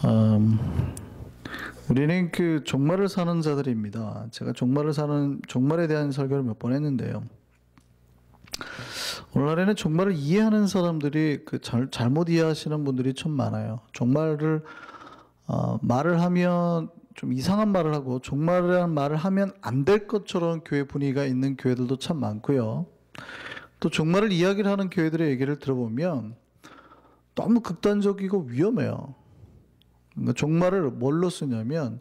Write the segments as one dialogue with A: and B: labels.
A: 음, 우리는 그 종말을 사는 자들입니다. 제가 종말에 대한 설교를 몇 번 했는데요. 오늘날에는 종말을 이해하는 사람들이 잘못 이해하시는 분들이 좀 많아요. 종말을 말을 하면 좀 이상한 말을 하고 종말이라는 말을 하면 안 될 것처럼 교회 분위기가 있는 교회들도 참 많고요. 또 종말을 이야기를 하는 교회들의 얘기를 들어보면 너무 극단적이고 위험해요. 그러니까 종말을 뭘로 쓰냐면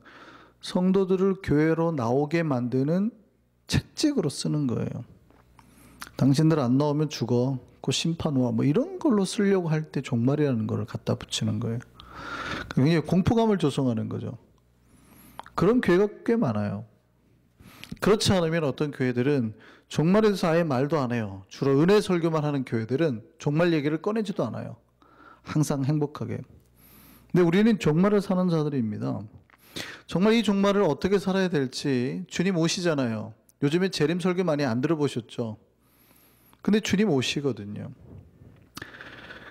A: 성도들을 교회로 나오게 만드는 채찍으로 쓰는 거예요. 당신들 안 나오면 죽어. 그 심판 와. 뭐 이런 걸로 쓰려고 할 때 종말이라는 걸 갖다 붙이는 거예요. 굉장히 공포감을 조성하는 거죠. 그런 교회가 꽤 많아요. 그렇지 않으면 어떤 교회들은 종말에 대해서 아예 말도 안 해요. 주로 은혜 설교만 하는 교회들은 종말 얘기를 꺼내지도 않아요. 항상 행복하게. 근데 우리는 종말을 사는 자들입니다. 정말 이 종말을 어떻게 살아야 될지 주님 오시잖아요. 요즘에 재림 설교 많이 안 들어보셨죠? 근데 주님 오시거든요.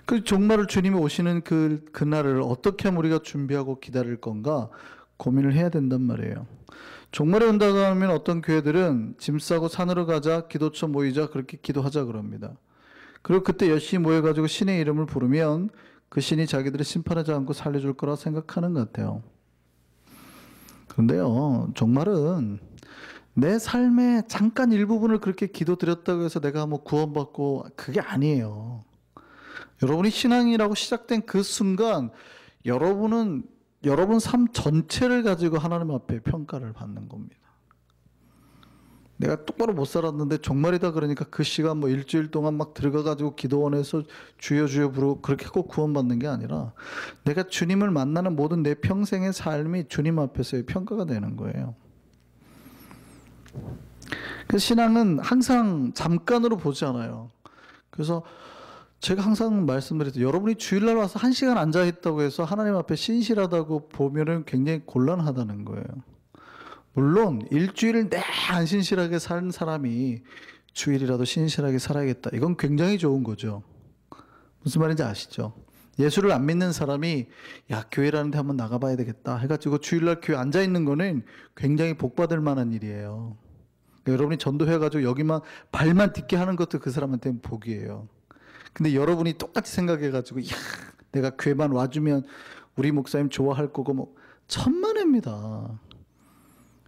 A: 그 종말을 주님이 오시는 그날을 어떻게 하면 우리가 준비하고 기다릴 건가 고민을 해야 된단 말이에요. 종말에 온다고 하면 어떤 교회들은 짐 싸고 산으로 가자, 기도처 모이자, 그렇게 기도하자 그럽니다. 그리고 그때 열심히 모여가지고 신의 이름을 부르면 그 신이 자기들을 심판하지 않고 살려줄 거라 생각하는 것 같아요. 그런데요, 종말은 내 삶의 잠깐 일부분을 그렇게 기도드렸다고 해서 내가 뭐 구원받고 그게 아니에요. 여러분이 신앙이라고 시작된 그 순간 여러분은 여러분 삶 전체를 가지고 하나님 앞에 평가를 받는 겁니다. 내가 똑바로 못 살았는데 종말이다 그러니까 그 시간 뭐 일주일 동안 막 들어가가지고 기도원에서 주여 주여 부르고 그렇게 꼭 구원받는 게 아니라 내가 주님을 만나는 모든 내 평생의 삶이 주님 앞에서의 평가가 되는 거예요. 그 신앙은 항상 잠깐으로 보지 않아요. 그래서 제가 항상 말씀드렸죠. 여러분이 주일날 와서 1시간 앉아있다고 해서 하나님 앞에 신실하다고 보면은 굉장히 곤란하다는 거예요. 물론 일주일을 안 신실하게 산 사람이 주일이라도 신실하게 살아야겠다. 이건 굉장히 좋은 거죠. 무슨 말인지 아시죠? 예수를 안 믿는 사람이 야 교회라는 데 한번 나가봐야 되겠다 해가지고 주일날 교회 앉아있는 거는 굉장히 복받을 만한 일이에요. 그러니까 여러분이 전도해가지고 여기만 발만 딛게 하는 것도 그 사람한테는 복이에요. 근데 여러분이 똑같이 생각해가지고 야 내가 교회만 와주면 우리 목사님 좋아할 거고 뭐 천만에입니다.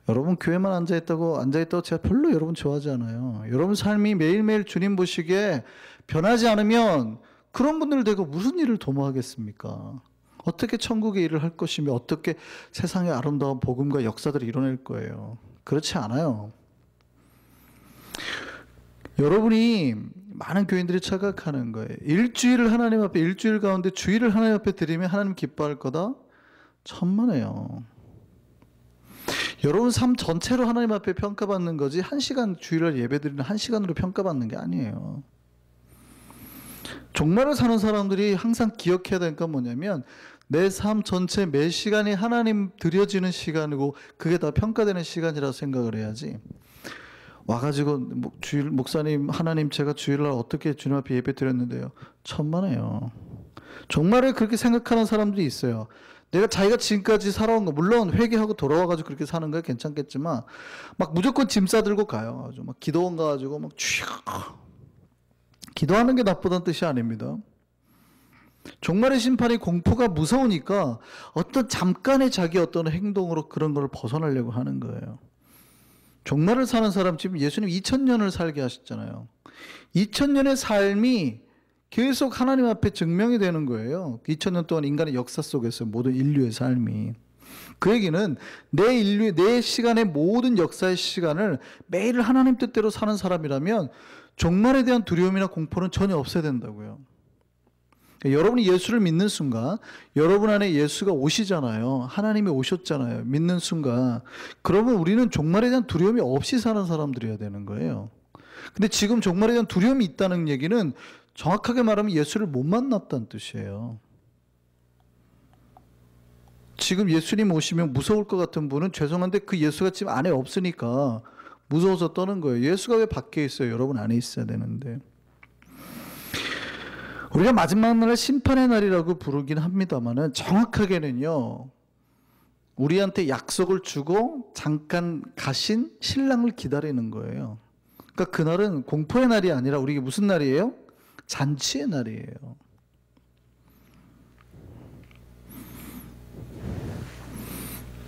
A: 여러분 교회만 앉아있다고 제가 별로 여러분 좋아하지 않아요. 여러분 삶이 매일매일 주님 보시기에 변하지 않으면 그런 분들 되고 무슨 일을 도모하겠습니까? 어떻게 천국의 일을 할 것이며 어떻게 세상의 아름다운 복음과 역사들을 이뤄낼 거예요? 그렇지 않아요. 여러분이 많은 교인들이 착각하는 거예요. 일주일을 하나님 앞에 일주일 가운데 주일을 하나님 앞에 드리면 하나님 기뻐할 거다? 천만에요. 여러분 삶 전체로 하나님 앞에 평가받는 거지 1시간 주일날 예배드리는 1시간으로 평가받는 게 아니에요. 종말을 사는 사람들이 항상 기억해야 될 건 뭐냐면 내 삶 전체 매 시간이 하나님 드려지는 시간이고 그게 다 평가되는 시간이라고 생각을 해야지. 와가지고 목사님 하나님 제가 주일날 어떻게 주님 앞에 예배 드렸는데요. 천만에요. 종말에 그렇게 생각하는 사람들이 있어요. 내가 자기가 지금까지 살아온 거 물론 회개하고 돌아와가지고 그렇게 사는 거야 괜찮겠지만 막 무조건 짐 싸들고 가요. 아주 막 기도원 가가지고 막 기도하는 게 나쁘다는 뜻이 아닙니다. 종말의 심판이 공포가 무서우니까 어떤 잠깐의 자기 어떤 행동으로 그런 걸 벗어나려고 하는 거예요. 종말을 사는 사람 지금 예수님 2000년을 살게 하셨잖아요. 2000년의 삶이 계속 하나님 앞에 증명이 되는 거예요. 2000년 동안 인간의 역사 속에서 모든 인류의 삶이. 그 얘기는 내 시간의 모든 역사의 시간을 매일 하나님 뜻대로 사는 사람이라면 종말에 대한 두려움이나 공포는 전혀 없어야 된다고요. 그러니까 여러분이 예수를 믿는 순간 여러분 안에 예수가 오시잖아요. 하나님이 오셨잖아요. 믿는 순간 그러면 우리는 종말에 대한 두려움이 없이 사는 사람들이어야 되는 거예요. 근데 지금 종말에 대한 두려움이 있다는 얘기는 정확하게 말하면 예수를 못 만났다는 뜻이에요. 지금 예수님 오시면 무서울 것 같은 분은 죄송한데 그 예수가 지금 안에 없으니까 무서워서 떠는 거예요. 예수가 왜 밖에 있어요? 여러분 안에 있어야 되는데. 우리가 마지막 날을 심판의 날이라고 부르긴 합니다만은 정확하게는요, 우리한테 약속을 주고 잠깐 가신 신랑을 기다리는 거예요. 그러니까 그날은 공포의 날이 아니라 우리에게 무슨 날이에요? 잔치의 날이에요.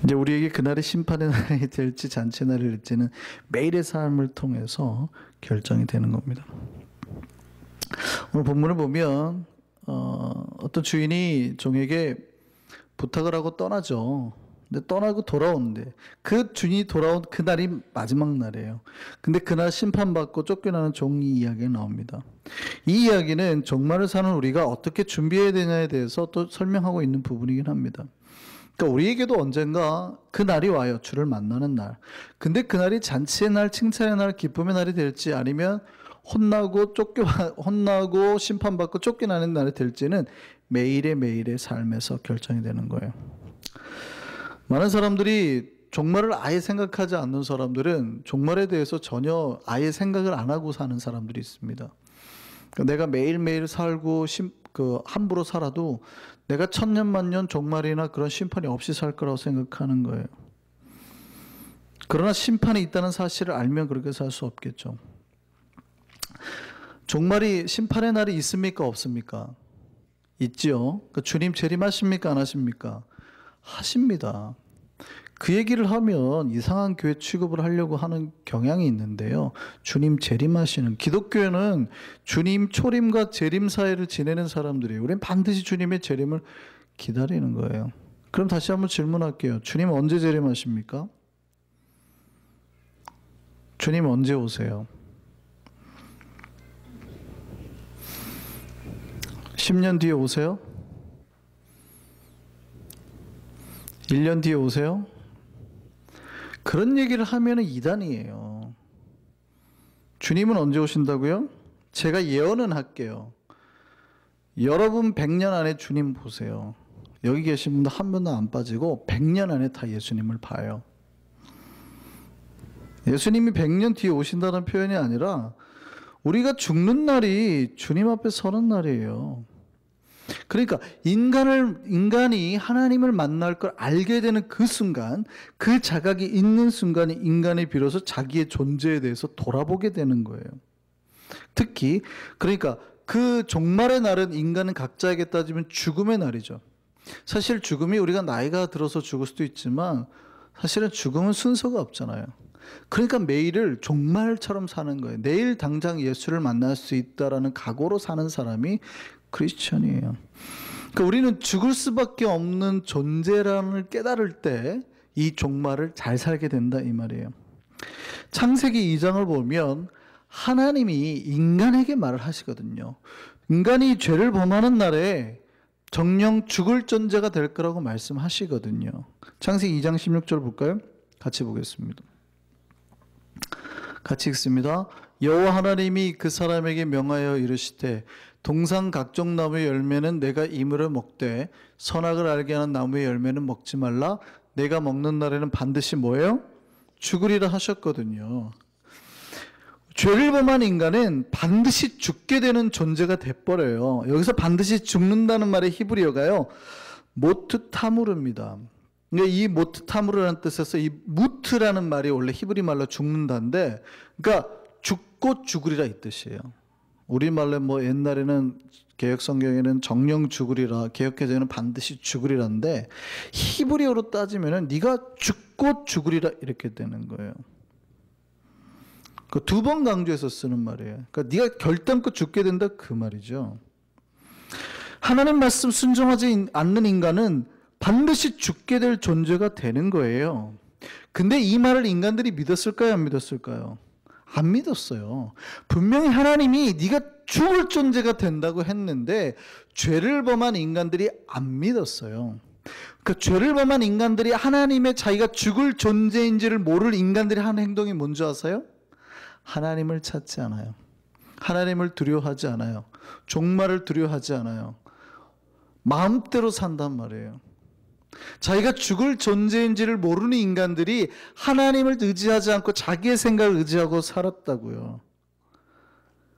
A: 이제 우리에게 그날이 심판의 날이 될지 잔치의 날이 될지는 매일의 삶을 통해서 결정이 되는 겁니다. 오늘 본문을 보면 어떤 주인이 종에게 부탁을 하고 떠나죠. 근데 떠나고 돌아오는데 그 주인이 돌아온 그날이 마지막 날이에요. 근데 그날 심판받고 쫓겨나는 종 이야기가 나옵니다. 이 이야기는 종말을 사는 우리가 어떻게 준비해야 되냐에 대해서 또 설명하고 있는 부분이긴 합니다. 그러니까 우리에게도 언젠가 그 날이 와요. 주를 만나는 날. 근데 그날이 잔치의 날, 칭찬의 날, 기쁨의 날이 될지 아니면 혼나고 심판받고 쫓겨나는 날이 될지는 매일의 삶에서 결정이 되는 거예요. 많은 사람들이 종말을 아예 생각하지 않는 사람들은 종말에 대해서 전혀 아예 생각을 안 하고 사는 사람들이 있습니다. 그러니까 내가 매일매일 살고 함부로 살아도 내가 천년만년 종말이나 그런 심판이 없이 살 거라고 생각하는 거예요. 그러나 심판이 있다는 사실을 알면 그렇게 살 수 없겠죠. 종말이 심판의 날이 있습니까? 없습니까? 있지요. 그러니까 주님 재림하십니까? 안 하십니까? 하십니다. 그 얘기를 하면 이상한 교회 취급을 하려고 하는 경향이 있는데요. 주님 재림하시는, 기독교회는 주님 초림과 재림 사이를 지내는 사람들이에요. 우리는 반드시 주님의 재림을 기다리는 거예요. 그럼 다시 한번 질문할게요. 주님 언제 재림하십니까? 주님 언제 오세요? 10년 뒤에 오세요? 1년 뒤에 오세요? 그런 얘기를 하면 이단이에요. 주님은 언제 오신다고요? 제가 예언은 할게요. 여러분 100년 안에 주님 보세요. 여기 계신 분들 한 번도 안 빠지고 100년 안에 다 예수님을 봐요. 예수님이 100년 뒤에 오신다는 표현이 아니라 우리가 죽는 날이 주님 앞에 서는 날이에요. 그러니까 인간이 하나님을 만날 걸 알게 되는 그 순간, 그 자각이 있는 순간에 인간이 비로소 자기의 존재에 대해서 돌아보게 되는 거예요. 특히 그러니까 그 종말의 날은 인간은 각자에게 따지면 죽음의 날이죠. 사실 죽음이 우리가 나이가 들어서 죽을 수도 있지만 사실은 죽음은 순서가 없잖아요. 그러니까 매일을 종말처럼 사는 거예요. 내일 당장 예수를 만날 수 있다라는 각오로 사는 사람이 크리스천이에요. 그러니까 우리는 죽을 수밖에 없는 존재라는 깨달을 때 이 종말을 잘 살게 된다 이 말이에요. 창세기 2장을 보면 하나님이 인간에게 말을 하시거든요. 인간이 죄를 범하는 날에 정령 죽을 존재가 될 거라고 말씀하시거든요. 창세기 2장 16절 볼까요? 같이 보겠습니다. 같이 읽습니다. 여호와 하나님이 그 사람에게 명하여 이르시되 동산 각종 나무의 열매는 내가 이물을 먹되 선악을 알게 하는 나무의 열매는 먹지 말라. 내가 먹는 날에는 반드시 뭐예요? 죽으리라 하셨거든요. 죄를 범한 인간은 반드시 죽게 되는 존재가 돼버려요. 여기서 반드시 죽는다는 말의 히브리어가요, 모트 타무르입니다. 이 모트 타무르라는 뜻에서 이 무트라는 말이 원래 히브리 말로 죽는다인데, 그러니까 죽고 죽으리라 이 뜻이에요. 우리말로 뭐 옛날에는 개혁 성경에는 정령 죽으리라, 개혁개정에는 반드시 죽으리라인데 히브리어로 따지면은 네가 죽고 죽으리라 이렇게 되는 거예요. 그 두 번 강조해서 쓰는 말이에요. 그러니까 네가 결단코 죽게 된다 그 말이죠. 하나님 말씀 순종하지 않는 인간은 반드시 죽게 될 존재가 되는 거예요. 근데 이 말을 인간들이 믿었을까요? 안 믿었을까요? 안 믿었어요. 분명히 하나님이 네가 죽을 존재가 된다고 했는데 죄를 범한 인간들이 안 믿었어요. 그 죄를 범한 인간들이 하나님의 자기가 죽을 존재인지를 모를 인간들이 하는 행동이 뭔지 아세요? 하나님을 찾지 않아요. 하나님을 두려워하지 않아요. 종말을 두려워하지 않아요. 마음대로 산단 말이에요. 자기가 죽을 존재인지를 모르는 인간들이 하나님을 의지하지 않고 자기의 생각을 의지하고 살았다고요.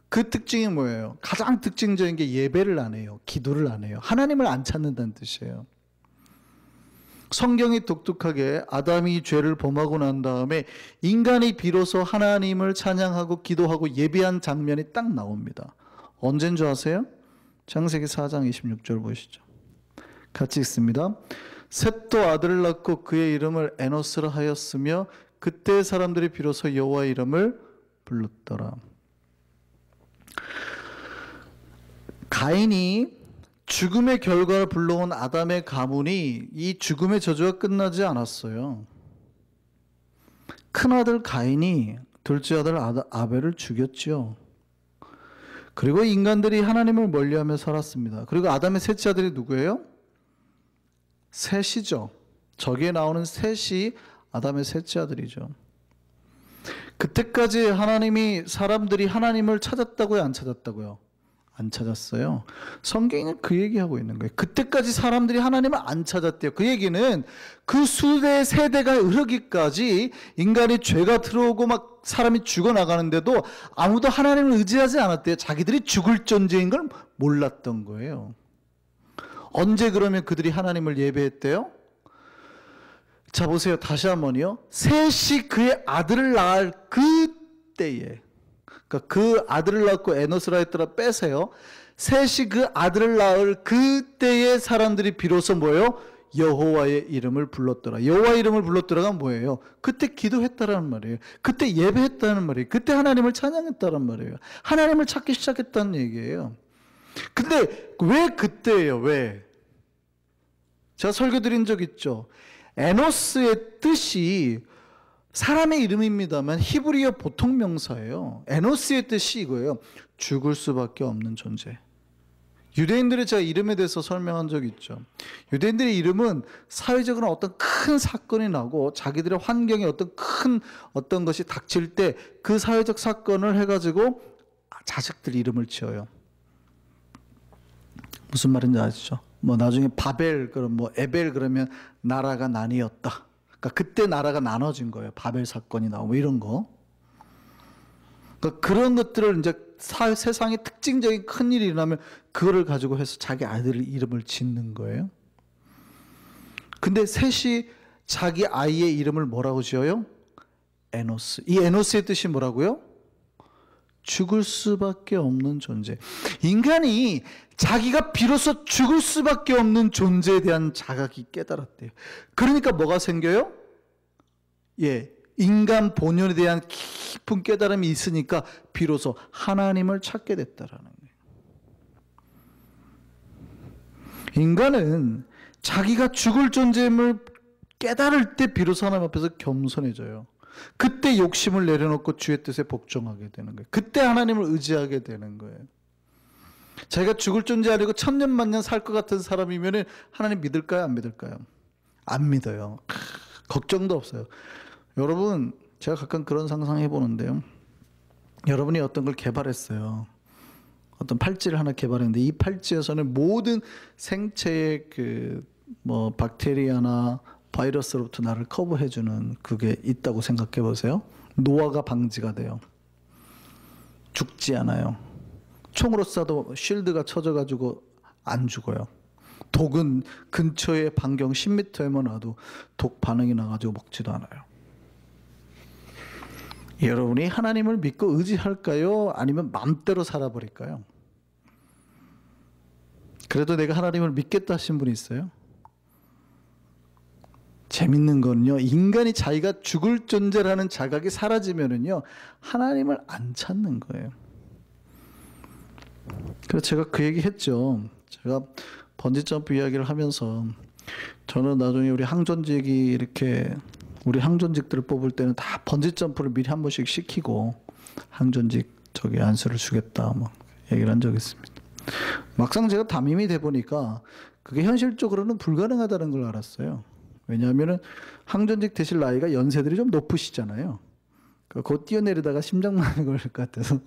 A: 그 특징이 뭐예요? 가장 특징적인 게 예배를 안 해요. 기도를 안 해요. 하나님을 안 찾는다는 뜻이에요. 성경이 독특하게 아담이 죄를 범하고 난 다음에 인간이 비로소 하나님을 찬양하고 기도하고 예배한 장면이 딱 나옵니다. 언제인 줄 아세요? 창세기 4장 26절 보시죠. 같이 읽습니다. 셋도 아들을 낳고 그의 이름을 에노스라 하였으며 그때 사람들이 비로소 여호와의 이름을 불렀더라. 가인이 죽음의 결과를 불러온 아담의 가문이 이 죽음의 저주가 끝나지 않았어요. 큰아들 가인이 둘째 아들 아벨을 죽였죠. 그리고 인간들이 하나님을 멀리하며 살았습니다. 그리고 아담의 셋째 아들이 누구예요? 셋이죠. 저기에 나오는 셋이 아담의 셋째 아들이죠. 그때까지 사람들이 하나님을 찾았다고요? 안 찾았다고요? 안 찾았어요. 성경은 그 얘기하고 있는 거예요. 그때까지 사람들이 하나님을 안 찾았대요. 그 얘기는 그 수대 세대가 흐르기까지 인간이 죄가 들어오고 막 사람이 죽어나가는데도 아무도 하나님을 의지하지 않았대요. 자기들이 죽을 존재인 걸 몰랐던 거예요. 언제 그러면 그들이 하나님을 예배했대요? 자 보세요. 다시 한번요. 셋이 그의 아들을 낳을 그때에, 그러니까 그 아들을 낳고 에노스라 했더라 빼세요. 셋이 그 아들을 낳을 그때의 사람들이 비로소 뭐예요? 여호와의 이름을 불렀더라. 여호와의 이름을 불렀더라가 뭐예요? 그때 기도했다라는 말이에요. 그때 예배했다는 말이에요. 그때 하나님을 찬양했다는 말이에요. 하나님을 찾기 시작했다는 얘기예요. 근데 왜 그때예요? 왜? 제가 설교 드린 적 있죠. 에노스의 뜻이 사람의 이름입니다만 히브리어 보통 명사예요. 에노스의 뜻이 이거예요. 죽을 수밖에 없는 존재. 유대인들의 제가 이름에 대해서 설명한 적이 있죠. 유대인들의 이름은 사회적으로 어떤 큰 사건이 나고 자기들의 환경에 어떤 것이 닥칠 때 그 사회적 사건을 해가지고 자식들 이름을 지어요. 무슨 말인지 아시죠? 뭐 나중에 바벨 그럼 뭐 에벨 그러면 나라가 나뉘었다. 그러니까 그때 나라가 나눠진 거예요. 바벨 사건이 나오고 이런 거. 그러니까 그런 것들을 이제 세상에 특징적인 큰 일이 일어나면 그거를 가지고 해서 자기 아이들 이름을 짓는 거예요. 근데 셋이 자기 아이의 이름을 뭐라고 지어요? 에노스. 이 에노스의 뜻이 뭐라고요? 죽을 수밖에 없는 존재. 인간이 자기가 비로소 죽을 수밖에 없는 존재에 대한 자각이 깨달았대요. 그러니까 뭐가 생겨요? 인간 본연에 대한 깊은 깨달음이 있으니까 비로소 하나님을 찾게 됐다라는 거예요. 인간은 자기가 죽을 존재임을 깨달을 때 비로소 하나님 앞에서 겸손해져요. 그때 욕심을 내려놓고 주의 뜻에 복종하게 되는 거예요. 그때 하나님을 의지하게 되는 거예요. 자기가 죽을 존재 아니고 천년 만년 살 것 같은 사람이면 하나님 믿을까요? 안 믿을까요? 안 믿어요. 걱정도 없어요. 여러분, 제가 가끔 그런 상상해 보는데요. 여러분이 어떤 걸 개발했어요. 어떤 팔찌를 하나 개발했는데 이 팔찌에서는 모든 생체의 박테리아나 바이러스로부터 나를 커버해주는 그게 있다고 생각해 보세요. 노화가 방지가 돼요. 죽지 않아요. 총으로 쏴도 쉴드가 쳐져가지고 안 죽어요. 독은 근처에 반경 10m에만 놔도 독 반응이 나가지고 먹지도 않아요. 여러분이 하나님을 믿고 의지할까요? 아니면 마음대로 살아버릴까요? 그래도 내가 하나님을 믿겠다 하신 분이 있어요? 재밌는 건요, 인간이 자기가 죽을 존재라는 자각이 사라지면은요, 하나님을 안 찾는 거예요. 그래서 제가 그 얘기 했죠. 제가 번지점프 이야기를 하면서 저는 나중에 우리 항전직이 우리 항전직들을 뽑을 때는 다 번지점프를 미리 한 번씩 시키고 항전직 안수를 주겠다 뭐 얘기를 한 적이 있습니다. 막상 제가 담임이 돼 보니까 그게 현실적으로는 불가능하다는 걸 알았어요. 왜냐하면은 항전직 되실 나이가 연세들이 좀 높으시잖아요. 곧 뛰어내리다가 심장마비 걸릴 것 같아서.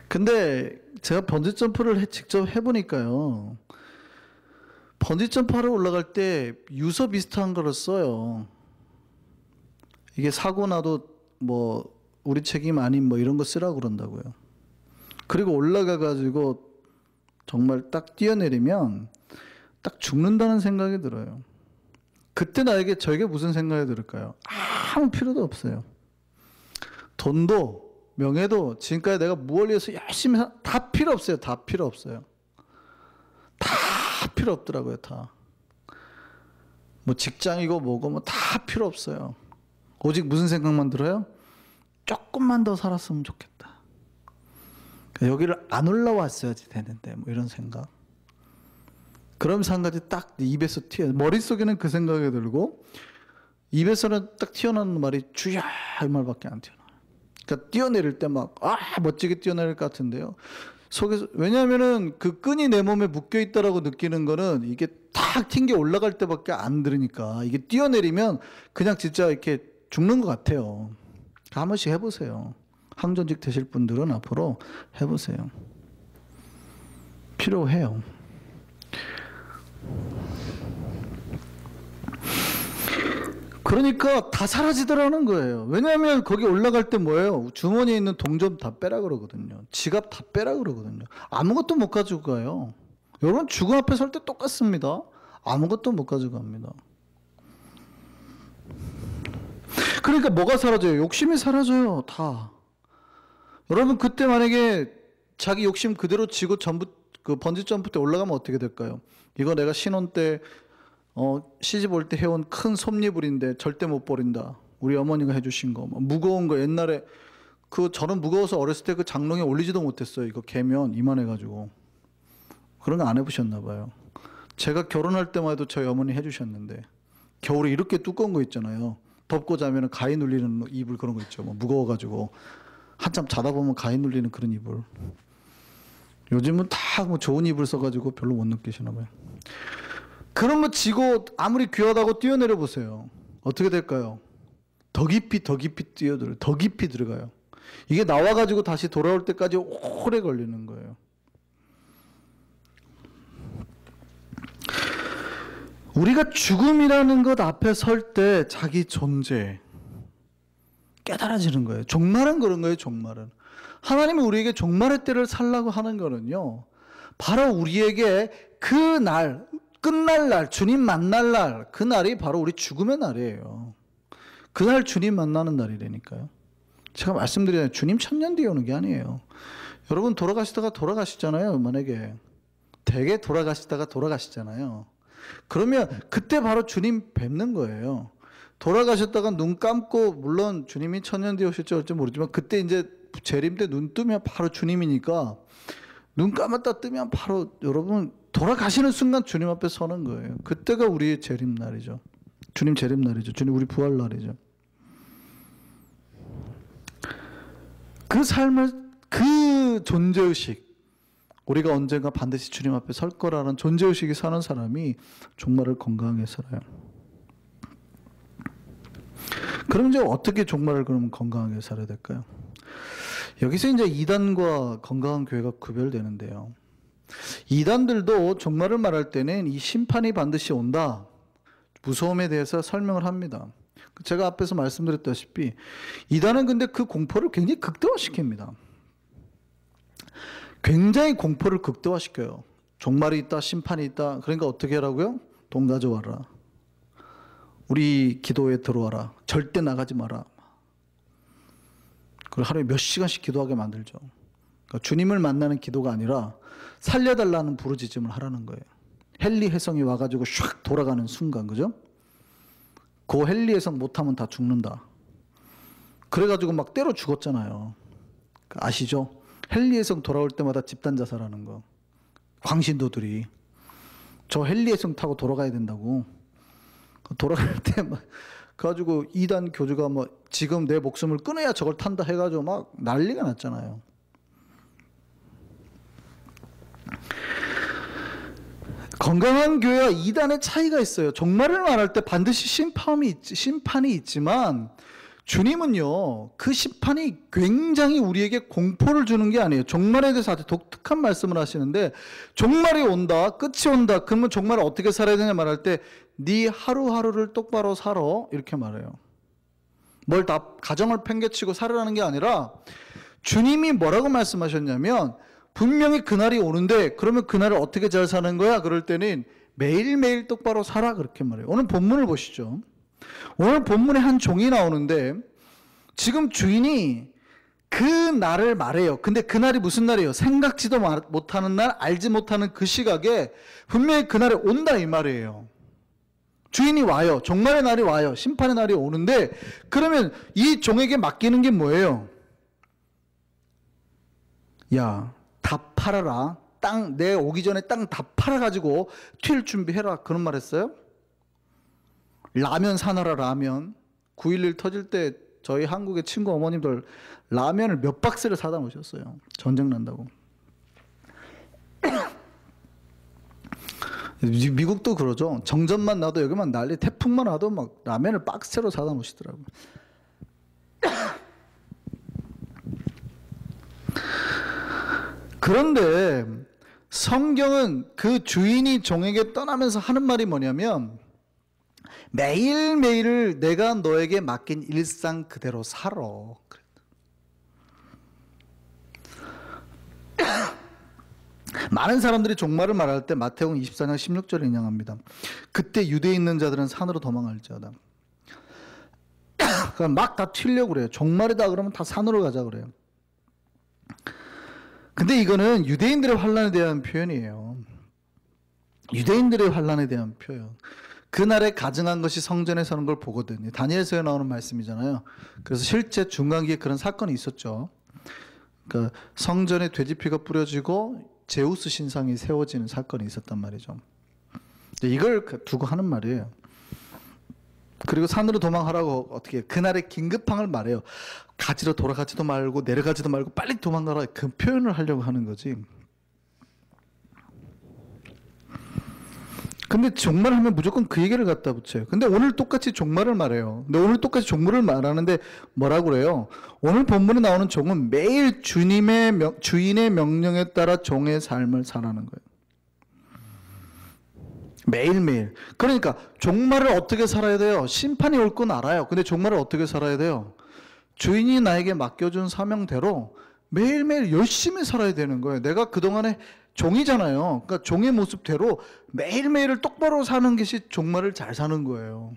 A: 근데 제가 번지점프를 직접 해보니까요. 번지점프 하러 올라갈 때 유서 비슷한 거를 써요. 이게 사고 나도 뭐 우리 책임 아닌 뭐 이런 거 쓰라고 그런다고요. 그리고 올라가 가지고 정말 딱 뛰어내리면 딱 죽는다는 생각이 들어요. 그때 저에게 무슨 생각이 들을까요? 아무 필요도 없어요. 돈도 명예도 지금까지 내가 무얼 위해서 열심히 다 필요 없어요. 다 필요 없어요. 다 필요 없더라고요. 다. 뭐 직장이고 뭐고 뭐 다 필요 없어요. 오직 무슨 생각만 들어요? 조금만 더 살았으면 좋겠다. 여기를 안 올라왔어야지 되는데 뭐 이런 생각. 그러면서 한 가지 딱 입에서 머릿속에는 그 생각이 들고 입에서는 딱 튀어나오는 말이 주야 이 말밖에 안 튀어나와요. 그러니까 뛰어내릴 때 막 멋지게 뛰어내릴 것 같은데요. 속에서 왜냐하면은 그 끈이 내 몸에 묶여 있다라고 느끼는 거는 이게 탁 튕겨 올라갈 때밖에 안 들으니까 이게 뛰어내리면 그냥 진짜 이렇게 죽는 것 같아요. 한 번씩 해보세요. 항전직 되실 분들은 앞으로 해보세요. 필요해요. 그러니까 다 사라지더라는 거예요. 왜냐하면 거기 올라갈 때 뭐예요? 주머니에 있는 돈 좀 다 빼라 그러거든요. 지갑 다 빼라 그러거든요. 아무것도 못 가지고 가요. 여러분 죽음 앞에 설 때 똑같습니다. 아무것도 못 가지고 갑니다. 그러니까 뭐가 사라져요? 욕심이 사라져요. 다. 여러분 그때 만약에 자기 욕심 그대로 지고 그 번지 점프 때 올라가면 어떻게 될까요? 이거 내가 신혼 때 시집 올 때 해온 큰 솜니불인데 절대 못 버린다. 우리 어머니가 해주신 거. 무거운 거 옛날에 저는 무거워서 어렸을 때 그 장롱에 올리지도 못했어요. 이거 개면 이만해가지고. 그런 거 안 해보셨나 봐요. 제가 결혼할 때만 해도 저희 어머니 해주셨는데 겨울에 이렇게 두꺼운 거 있잖아요. 덮고 자면 가위 눌리는 이불 그런 거 있죠. 뭐 무거워가지고 한참 자다 보면 가위 눌리는 그런 이불. 요즘은 다 뭐 좋은 이불 써가지고 별로 못 느끼시나 봐요. 그런 거 지고 아무리 귀하다고 뛰어내려 보세요. 어떻게 될까요? 더 깊이 뛰어들어요. 더 깊이 들어가요. 이게 나와가지고 다시 돌아올 때까지 오래 걸리는 거예요. 우리가 죽음이라는 것 앞에 설 때 자기 존재 깨달아지는 거예요. 종말은 그런 거예요. 종말은. 하나님은 우리에게 종말의 때를 살라고 하는 거는요. 바로 우리에게 그 날, 끝날 날, 주님 만날 날, 그 날이 바로 우리 죽음의 날이에요. 그날 주님 만나는 날이라니까요. 제가 말씀드리잖아요. 주님 1000년 뒤에 오는 게 아니에요. 여러분 돌아가시다가 돌아가시잖아요. 만약에 되게 돌아가시다가 돌아가시잖아요. 그러면 그때 바로 주님 뵙는 거예요. 돌아가셨다가 눈 감고 물론 주님이 1000년 뒤에 오실지 올지 모르지만 그때 이제 재림 때 눈 뜨면 바로 주님이니까 눈 감았다 뜨면 바로 여러분 돌아가시는 순간 주님 앞에 서는 거예요. 그때가 우리의 재림 날이죠. 주님 재림 날이죠. 주님 우리 부활 날이죠. 그 삶을 그 존재의식 우리가 언젠가 반드시 주님 앞에 설 거라는 존재의식이 사는 사람이 종말을 건강하게 살아요. 그럼 이제 어떻게 종말을 그러면 건강하게 살아야 될까요? 여기서 이제 이단과 건강한 교회가 구별되는데요. 이단들도 종말을 말할 때는 이 심판이 반드시 온다. 무서움에 대해서 설명을 합니다. 제가 앞에서 말씀드렸다시피 이단은 근데 그 공포를 굉장히 극대화시킵니다. 굉장히 공포를 극대화시켜요. 종말이 있다, 심판이 있다. 그러니까 어떻게 하라고요? 돈 가져와라. 우리 기도에 들어와라. 절대 나가지 마라. 그리고 하루에 몇 시간씩 기도하게 만들죠. 그러니까 주님을 만나는 기도가 아니라 살려달라는 부르짖음을 하라는 거예요. 헨리 혜성이 와가지고 샥 돌아가는 순간, 그죠? 그 헨리 혜성 못하면 다 죽는다. 그래가지고 막 때려 죽었잖아요. 아시죠? 헨리 혜성 돌아올 때마다 집단 자살하는 거. 광신도들이. 저 헨리 혜성 타고 돌아가야 된다고. 돌아갈 때 막 그래가지고 이단 교주가 뭐 지금 내 목숨을 끊어야 저걸 탄다 해가지고 막 난리가 났잖아요. 건강한 교회와 이단의 차이가 있어요. 종말을 말할 때 반드시 심판이 있지만 주님은요, 그 심판이 굉장히 우리에게 공포를 주는 게 아니에요. 종말에 대해서 아주 독특한 말씀을 하시는데, 종말이 온다, 끝이 온다, 그러면 종말을 어떻게 살아야 되냐 말할 때, 네 하루하루를 똑바로 살아. 이렇게 말해요. 뭘 다 가정을 팽개치고 살으라는 게 아니라 주님이 뭐라고 말씀하셨냐면 분명히 그날이 오는데 그러면 그날을 어떻게 잘 사는 거야? 그럴 때는 매일매일 똑바로 살아 그렇게 말해요. 오늘 본문을 보시죠. 오늘 본문에 한 종이 나오는데 지금 주인이 그 날을 말해요. 근데 그 날이 무슨 날이에요? 생각지도 못하는 날, 알지 못하는 그 시각에 분명히 그날에 온다 이 말이에요. 주인이 와요. 종말의 날이 와요. 심판의 날이 오는데 그러면 이 종에게 맡기는 게 뭐예요? 야, 다 팔아라. 땅, 내 오기 전에 땅 다 팔아가지고 튈 준비해라. 그런 말 했어요? 라면 사놔라, 라면. 9.11 터질 때 저희 한국의 친구 어머님들 라면을 몇 박스를 사다 놓으셨어요. 전쟁 난다고. 미국도 그러죠. 정전만 나도 여기만 난리, 태풍만 와도 막 라면을 박스로 사다 놓으시더라고요. 그런데 성경은 그 주인이 종에게 떠나면서 하는 말이 뭐냐면 매일매일을 내가 너에게 맡긴 일상 그대로 살아. 많은 사람들이 종말을 말할 때 마태복음 24장 16절을 인용합니다. 그때 유대에 있는 자들은 산으로 도망할지어다. 막 다 튀려고 그래요. 종말이다 그러면 다 산으로 가자 그래요. 근데 이거는 유대인들의 환난에 대한 표현이에요. 유대인들의 환난에 대한 표현. 그날에 가증한 것이 성전에 서는 걸 보거든요. 다니엘서에 나오는 말씀이잖아요. 그래서 실제 중간기에 그런 사건이 있었죠. 그러니까 성전에 돼지피가 뿌려지고 제우스 신상이 세워지는 사건이 있었단 말이죠. 이걸 두고 하는 말이에요. 그리고 산으로 도망하라고 어떻게 그날의 긴급함을 말해요. 가지러 돌아가지도 말고 내려가지도 말고 빨리 도망가라 그 표현을 하려고 하는 거지. 근데 종말 하면 무조건 그 얘기를 갖다 붙여요. 근데 오늘 똑같이 종말을 말해요. 근데 오늘 똑같이 종말을 말하는데 뭐라고 그래요? 오늘 본문에 나오는 종은 매일 주인의 명령에 따라 종의 삶을 살아가는 거예요. 매일매일. 그러니까 종말을 어떻게 살아야 돼요? 심판이 올 건 알아요. 근데 종말을 어떻게 살아야 돼요? 주인이 나에게 맡겨준 사명대로 매일매일 열심히 살아야 되는 거예요. 내가 그동안에 종이잖아요. 그러니까 종의 모습대로 매일매일을 똑바로 사는 것이 종말을 잘 사는 거예요.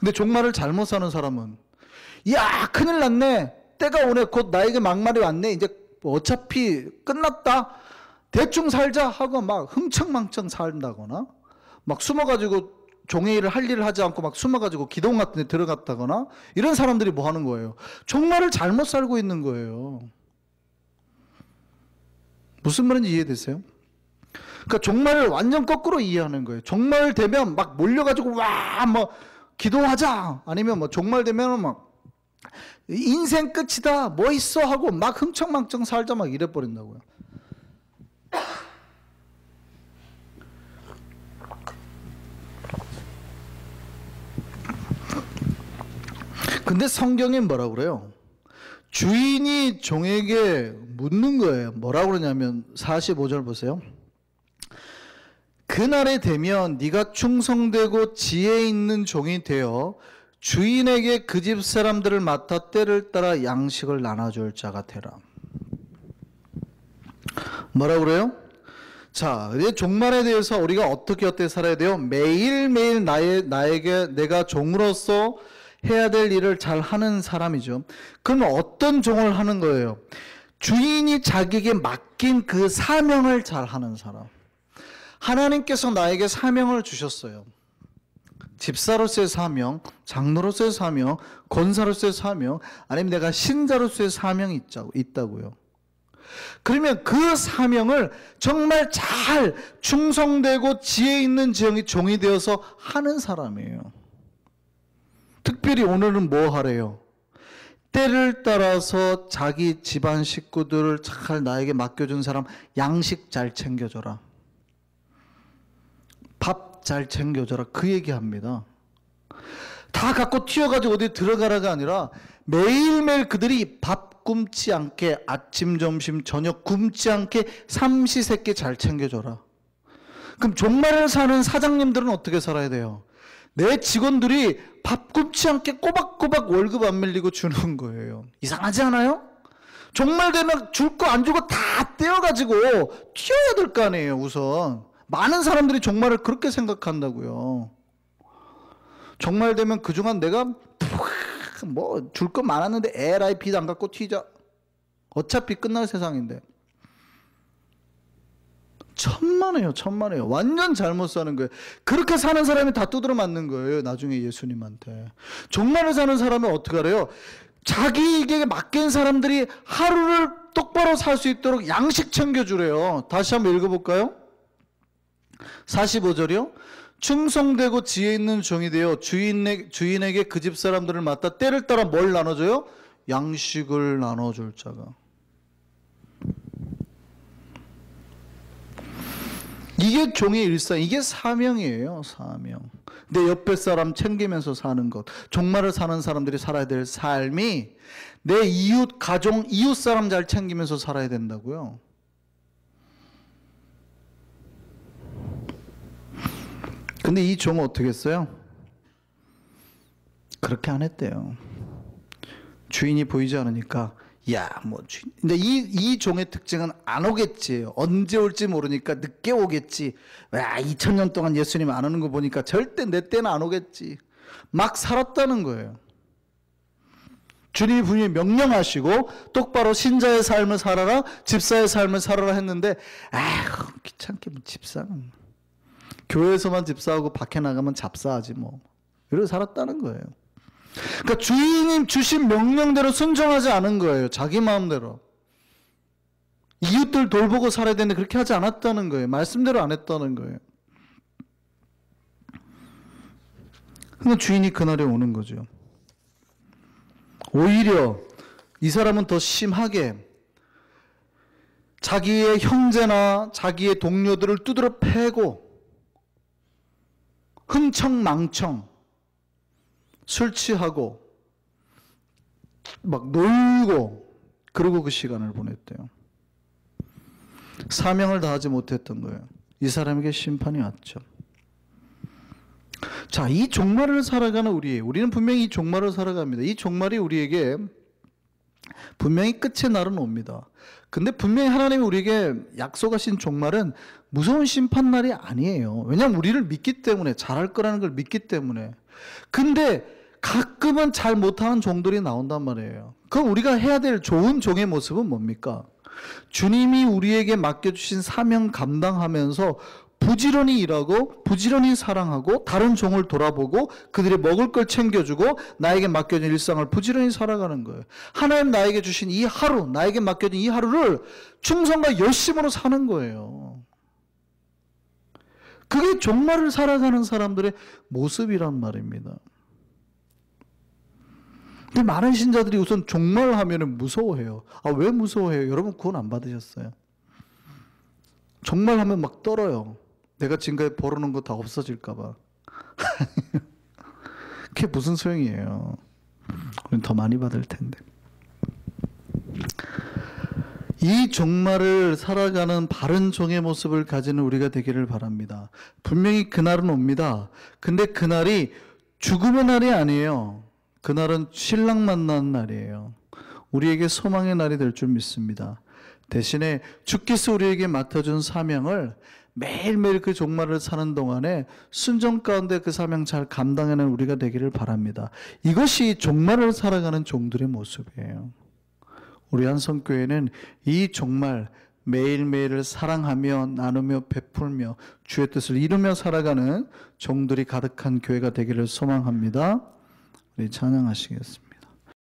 A: 근데 종말을 잘못 사는 사람은 야 큰일 났네. 때가 오네. 곧 나에게 막말이 왔네. 이제 어차피 끝났다. 대충 살자 하고 막 흥청망청 살다거나 막 숨어가지고 종의 일을 할 일을 하지 않고 막 숨어가지고 기동 같은 데 들어갔다거나 이런 사람들이 뭐 하는 거예요? 종말을 잘못 살고 있는 거예요. 무슨 말인지 이해되세요? 그러니까 종말을 완전 거꾸로 이해하는 거예요. 종말 되면 막 몰려가지고 와 뭐 기도하자 아니면 뭐 종말 되면 막 인생 끝이다 뭐 있어 하고 막 흥청망청 살자 막 이래 버린다고요. 근데 성경엔 뭐라고 그래요? 주인이 종에게 묻는 거예요. 뭐라고 그러냐면 45절 보세요. 그날에 되면 네가 충성되고 지혜 있는 종이 되어 주인에게 그 집 사람들을 맡아 때를 따라 양식을 나눠줄 자가 되라. 뭐라고 그래요? 자, 이제 종말에 대해서 우리가 어떻게 살아야 돼요? 매일매일 나에게 내가 종으로서 해야 될 일을 잘 하는 사람이죠. 그럼 어떤 종을 하는 거예요? 주인이 자기에게 맡긴 그 사명을 잘 하는 사람. 하나님께서 나에게 사명을 주셨어요. 집사로서의 사명, 장로로서의 사명, 권사로서의 사명, 아니면 내가 신자로서의 사명이 있다고요. 그러면 그 사명을 정말 잘 충성되고 지혜 있는 종이 되어서 하는 사람이에요. 특별히 오늘은 뭐 하래요? 때를 따라서 자기 집안 식구들을 잘 나에게 맡겨준 사람 양식 잘 챙겨줘라. 밥 잘 챙겨줘라. 그 얘기합니다. 다 갖고 튀어가지고 어디 들어가라가 아니라 매일매일 그들이 밥 굶지 않게 아침, 점심, 저녁 굶지 않게 삼시세끼 잘 챙겨줘라. 그럼 종말을 사는 사장님들은 어떻게 살아야 돼요? 내 직원들이 밥 굶지 않게 꼬박꼬박 월급 안 밀리고 주는 거예요. 이상하지 않아요? 종말 되면 줄 거 안 주고 다 떼어가지고 튀어야 될 거 아니에요. 우선 많은 사람들이 종말을 그렇게 생각한다고요. 종말 되면 그중한 내가 뭐 줄 거 많았는데 에라이 빚 안 갚고 튀자. 어차피 끝날 세상인데. 천만에요, 천만에요. 완전 잘못 사는 거예요. 그렇게 사는 사람이 다 두드러 맞는 거예요. 나중에 예수님한테. 종말을 사는 사람은 어떻게 하래요? 자기에게 맡긴 사람들이 하루를 똑바로 살 수 있도록 양식 챙겨주래요. 다시 한번 읽어볼까요? 45절이요. 충성되고 지혜 있는 종이 되어 주인에게 그 집 사람들을 맡아 때를 따라 뭘 나눠줘요? 양식을 나눠줄 자가. 이게 종의 일상, 이게 사명이에요. 사명. 내 옆에 사람 챙기면서 사는 것. 종말을 사는 사람들이 살아야 될 삶이 내 이웃, 가족, 이웃 사람 잘 챙기면서 살아야 된다고요. 근데 이 종은 어떻게 했어요? 그렇게 안 했대요. 주인이 보이지 않으니까 야, 뭐 주인. 근데 이 종의 특징은 안 오겠지. 언제 올지 모르니까 늦게 오겠지. 와, 2000년 동안 예수님 안 오는 거 보니까 절대 내 때는 안 오겠지. 막 살았다는 거예요. 주님이 분명히 명령하시고 똑바로 신자의 삶을 살아라, 집사의 삶을 살아라 했는데 아휴, 귀찮게 뭐 집사는. 교회에서만 집사하고 밖에 나가면 잡사하지 뭐. 이러고 살았다는 거예요. 그러니까 주인님 주신 명령대로 순종하지 않은 거예요. 자기 마음대로. 이웃들 돌보고 살아야 되는데 그렇게 하지 않았다는 거예요. 말씀대로 안 했다는 거예요. 그러니까 주인이 그날에 오는 거죠. 오히려 이 사람은 더 심하게 자기의 형제나 자기의 동료들을 두드러 패고 흥청망청 술 취하고 막 놀고 그러고 그 시간을 보냈대요. 사명을 다하지 못했던 거예요. 이 사람에게 심판이 왔죠. 자, 이 종말을 살아가는 우리는 분명히 이 종말을 살아갑니다. 이 종말이 우리에게 분명히 끝의 날은 옵니다. 근데 분명히 하나님이 우리에게 약속하신 종말은 무서운 심판날이 아니에요. 왜냐하면 우리를 믿기 때문에, 잘할 거라는 걸 믿기 때문에. 근데 가끔은 잘 못하는 종들이 나온단 말이에요. 그럼 우리가 해야 될 좋은 종의 모습은 뭡니까? 주님이 우리에게 맡겨주신 사명 감당하면서 부지런히 일하고 부지런히 사랑하고 다른 종을 돌아보고 그들이 먹을 걸 챙겨주고 나에게 맡겨진 일상을 부지런히 살아가는 거예요. 하나님 나에게 주신 이 하루, 나에게 맡겨진 이 하루를 충성과 열심으로 사는 거예요. 그게 종말을 살아가는 사람들의 모습이란 말입니다. 근데 많은 신자들이 우선 종말 하면은 무서워해요. 아, 왜 무서워해요? 여러분 구원 안 받으셨어요? 종말 하면 막 떨어요. 내가 지금까지 벌어놓은 거 다 없어질까봐. 그게 무슨 소용이에요? 우린 더 많이 받을 텐데. 이 종말을 살아가는 바른 종의 모습을 가지는 우리가 되기를 바랍니다. 분명히 그날은 옵니다. 근데 그날이 죽음의 날이 아니에요. 그날은 신랑 만나는 날이에요. 우리에게 소망의 날이 될 줄 믿습니다. 대신에 주께서 우리에게 맡아준 사명을 매일매일 그 종말을 사는 동안에 순종 가운데 그 사명 잘 감당하는 우리가 되기를 바랍니다. 이것이 종말을 살아가는 종들의 모습이에요. 우리 한성교회는 이 종말 매일매일을 사랑하며 나누며 베풀며 주의 뜻을 이루며 살아가는 종들이 가득한 교회가 되기를 소망합니다. 우리 찬양하시겠습니다.